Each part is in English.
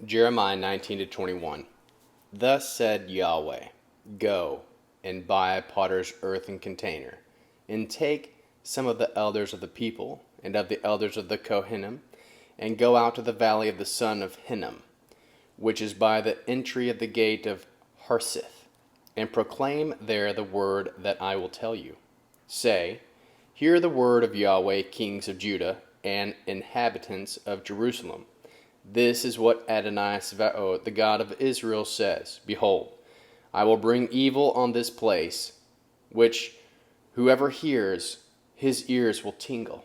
Jeremiah 19 to 21. Thus said Yahweh, Go and buy a potter's earthen container, and take some of the elders of the people, and of the elders of the Kohanim, and go out to the valley of the son of Hinnom, which is by the entry of the gate of Harsith, and proclaim there the word that I will tell you. Say, Hear the word of Yahweh, kings of Judah, and inhabitants of Jerusalem. This is what Adonai Sabaoth, the God of Israel, says. Behold, I will bring evil on this place, which whoever hears, his ears will tingle,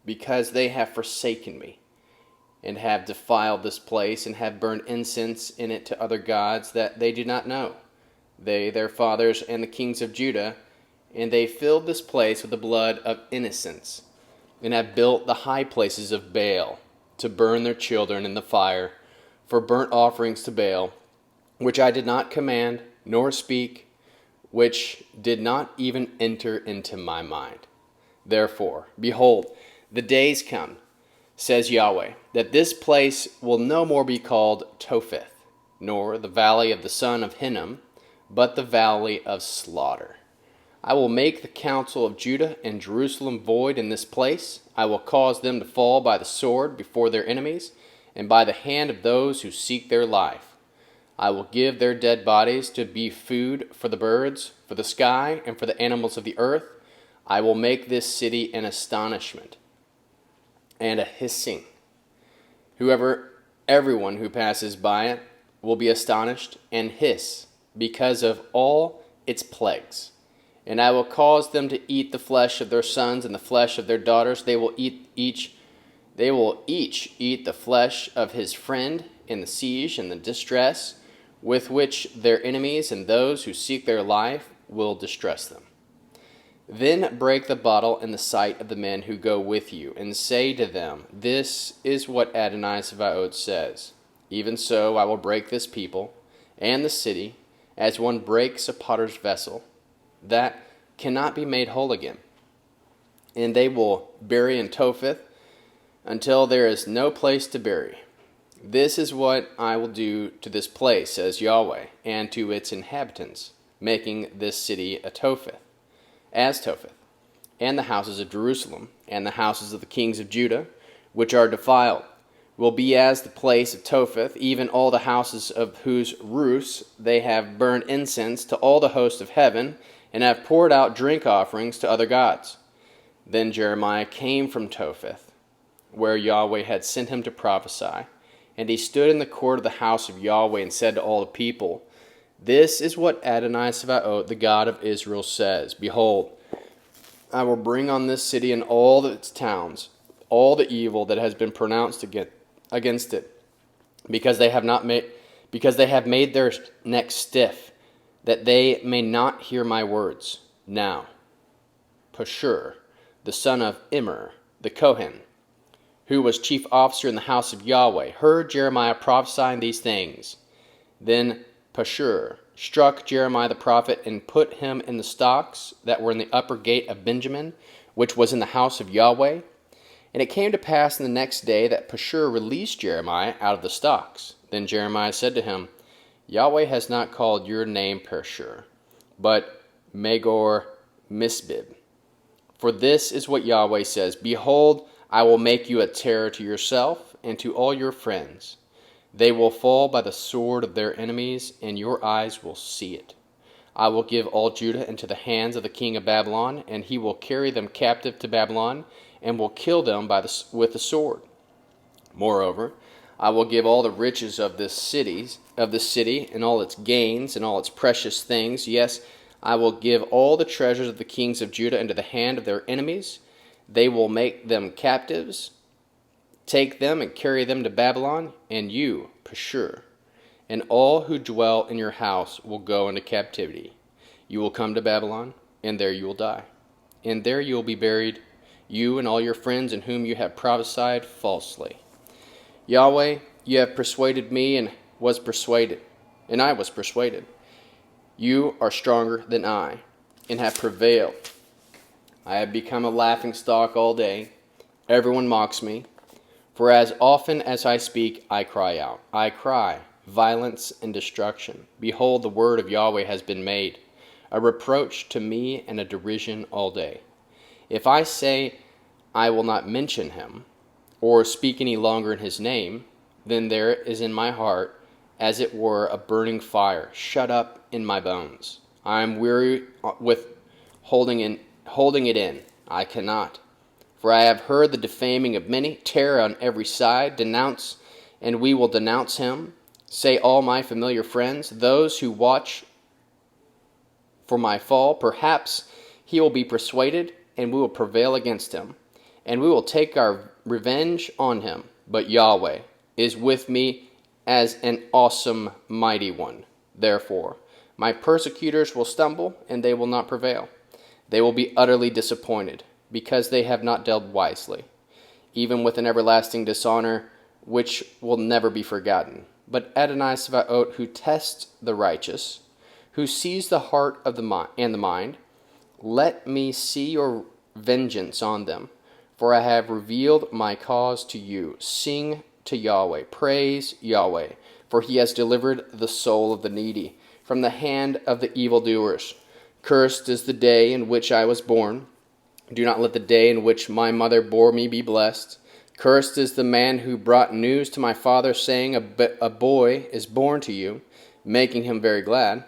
because they have forsaken me, and have defiled this place, and have burned incense in it to other gods that they do not know, they, their fathers, and the kings of Judah, and they filled this place with the blood of innocents, and have built the high places of Baal, to burn their children in the fire, for burnt offerings to Baal, which I did not command, nor speak, which did not even enter into my mind. Therefore, behold, the days come, says Yahweh, that this place will no more be called Topheth, nor the valley of the son of Hinnom, but the valley of slaughter. I will make the counsel of Judah and Jerusalem void in this place. I will cause them to fall by the sword before their enemies, and by the hand of those who seek their life. I will give their dead bodies to be food for the birds, for the sky, and for the animals of the earth. I will make this city an astonishment and a hissing. Everyone who passes by it will be astonished and hiss because of all its plagues. And I will cause them to eat the flesh of their sons and the flesh of their daughters. They will each eat the flesh of his friend in the siege and the distress with which their enemies and those who seek their life will distress them. Then break the bottle in the sight of the men who go with you, and say to them, This is what Adonai Sabaoth says. Even so I will break this people and the city, as one breaks a potter's vessel, that cannot be made whole again. And they will bury in Topheth until there is no place to bury. This is what I will do to this place, says Yahweh, and to its inhabitants, making this city a Topheth, as Topheth, and the houses of Jerusalem, and the houses of the kings of Judah, which are defiled, will be as the place of Topheth, even all the houses of whose roofs they have burned incense to all the host of heaven, and have poured out drink offerings to other gods. Then Jeremiah came from Topheth, where Yahweh had sent him to prophesy, and he stood in the court of the house of Yahweh and said to all the people, This is what Adonai Sabaoth, the God of Israel, says. Behold, I will bring on this city and all its towns all the evil that has been pronounced against it, because they have made their neck stiff, that they may not hear my words. Now, Pashur, the son of Immer, the Kohen, who was chief officer in the house of Yahweh, heard Jeremiah prophesying these things. Then Pashur struck Jeremiah the prophet and put him in the stocks that were in the upper gate of Benjamin, which was in the house of Yahweh. And it came to pass in the next day that Pashur released Jeremiah out of the stocks. Then Jeremiah said to him, Yahweh has not called your name Pashur, but Magor Misbib. For this is what Yahweh says, Behold, I will make you a terror to yourself and to all your friends. They will fall by the sword of their enemies, and your eyes will see it. I will give all Judah into the hands of the king of Babylon, and he will carry them captive to Babylon, and will kill them with the sword. Moreover, I will give all the riches of the city, and all its gains, and all its precious things. Yes, I will give all the treasures of the kings of Judah into the hand of their enemies. They will make them captives, take them and carry them to Babylon, and you, Pashur, and all who dwell in your house will go into captivity. You will come to Babylon, and there you will die. And there you will be buried, you and all your friends in whom you have prophesied falsely. Yahweh, you have persuaded me and I was persuaded. You are stronger than I, and have prevailed. I have become a laughingstock all day. Everyone mocks me. For as often as I speak, I cry out. I cry, violence and destruction. Behold, the word of Yahweh has been made, a reproach to me and a derision all day. If I say, I will not mention him, or speak any longer in his name, then there is in my heart, as it were, a burning fire, shut up in my bones. I am weary with holding it in. I cannot. For I have heard the defaming of many, terror on every side, denounce, and we will denounce him. Say all my familiar friends, those who watch for my fall, perhaps he will be persuaded, and we will prevail against him, and we will take our revenge on him. But Yahweh is with me as an awesome, mighty one. Therefore, my persecutors will stumble, and they will not prevail. They will be utterly disappointed, because they have not dealt wisely, even with an everlasting dishonor, which will never be forgotten. But Adonai Sabaoth, who tests the righteous, who sees the heart of the mind, let me see your vengeance on them, for I have revealed my cause to you. Sing to Yahweh, praise Yahweh, for he has delivered the soul of the needy from the hand of the evildoers. Cursed is the day in which I was born. Do not let the day in which my mother bore me be blessed. Cursed is the man who brought news to my father, saying, a boy is born to you, making him very glad.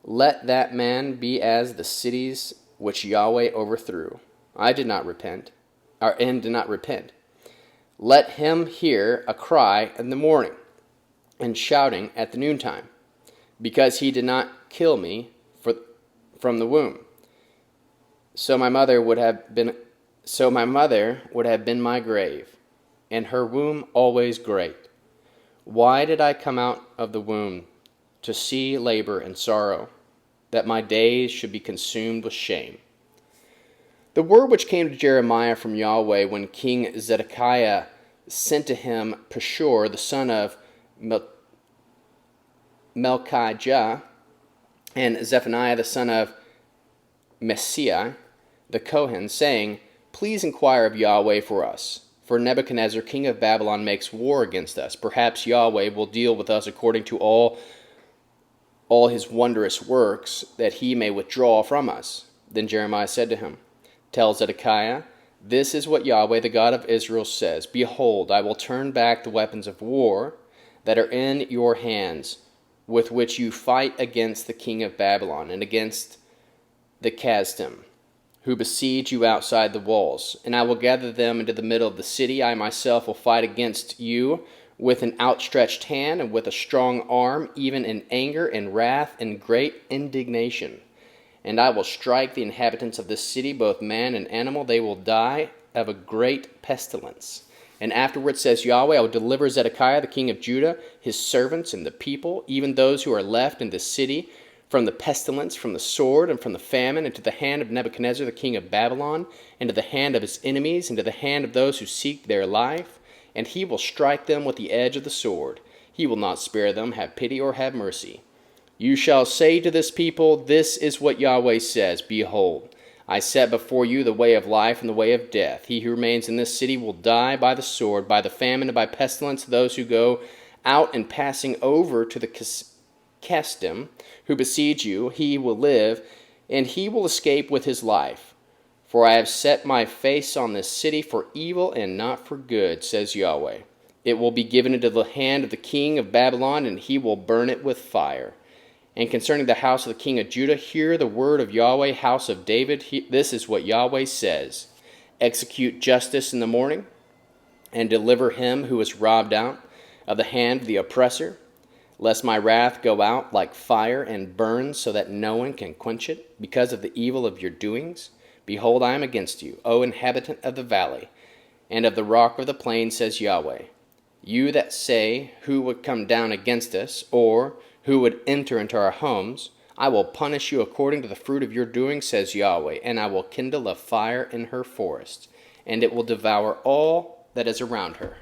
Let that man be as the cities which Yahweh overthrew. I did not repent, and did not repent. Let him hear a cry in the morning, and shouting at the noontime, because he did not kill me from the womb. So my mother would have been my grave, and her womb always great. Why did I come out of the womb to see labor and sorrow, that my days should be consumed with shame? The word which came to Jeremiah from Yahweh when King Zedekiah sent to him Pashur, the son of Melchijah, and Zephaniah, the son of Messiah, the Kohen, saying, Please inquire of Yahweh for us, for Nebuchadnezzar, king of Babylon, makes war against us. Perhaps Yahweh will deal with us according to all his wondrous works, that he may withdraw from us. Then Jeremiah said to him, Tell Zedekiah, this is what Yahweh, the God of Israel, says. Behold, I will turn back the weapons of war that are in your hands, with which you fight against the king of Babylon and against the Kasdim, who besiege you outside the walls. And I will gather them into the middle of the city. I myself will fight against you with an outstretched hand and with a strong arm, even in anger and wrath and great indignation. And I will strike the inhabitants of this city, both man and animal. They will die of a great pestilence. And afterward, says Yahweh, I will deliver Zedekiah, the king of Judah, his servants and the people, even those who are left in this city, from the pestilence, from the sword, and from the famine, into the hand of Nebuchadnezzar, the king of Babylon, into the hand of his enemies, into the hand of those who seek their life. And he will strike them with the edge of the sword. He will not spare them, have pity or have mercy. You shall say to this people, This is what Yahweh says, Behold, I set before you the way of life and the way of death. He who remains in this city will die by the sword, by the famine, and by pestilence. Those who go out and passing over to the Kasdim, who besiege you, he will live, and he will escape with his life. For I have set my face on this city for evil and not for good, says Yahweh. It will be given into the hand of the king of Babylon, and he will burn it with fire. And concerning the house of the king of Judah, hear the word of Yahweh, house of David. This is what Yahweh says. Execute justice in the morning, and deliver him who is robbed out of the hand of the oppressor, lest my wrath go out like fire and burn, so that no one can quench it, because of the evil of your doings. Behold, I am against you, O inhabitant of the valley, and of the rock of the plain, says Yahweh. You that say, Who would come down against us, or who would enter into our homes, I will punish you according to the fruit of your doing, says Yahweh, and I will kindle a fire in her forest, and it will devour all that is around her.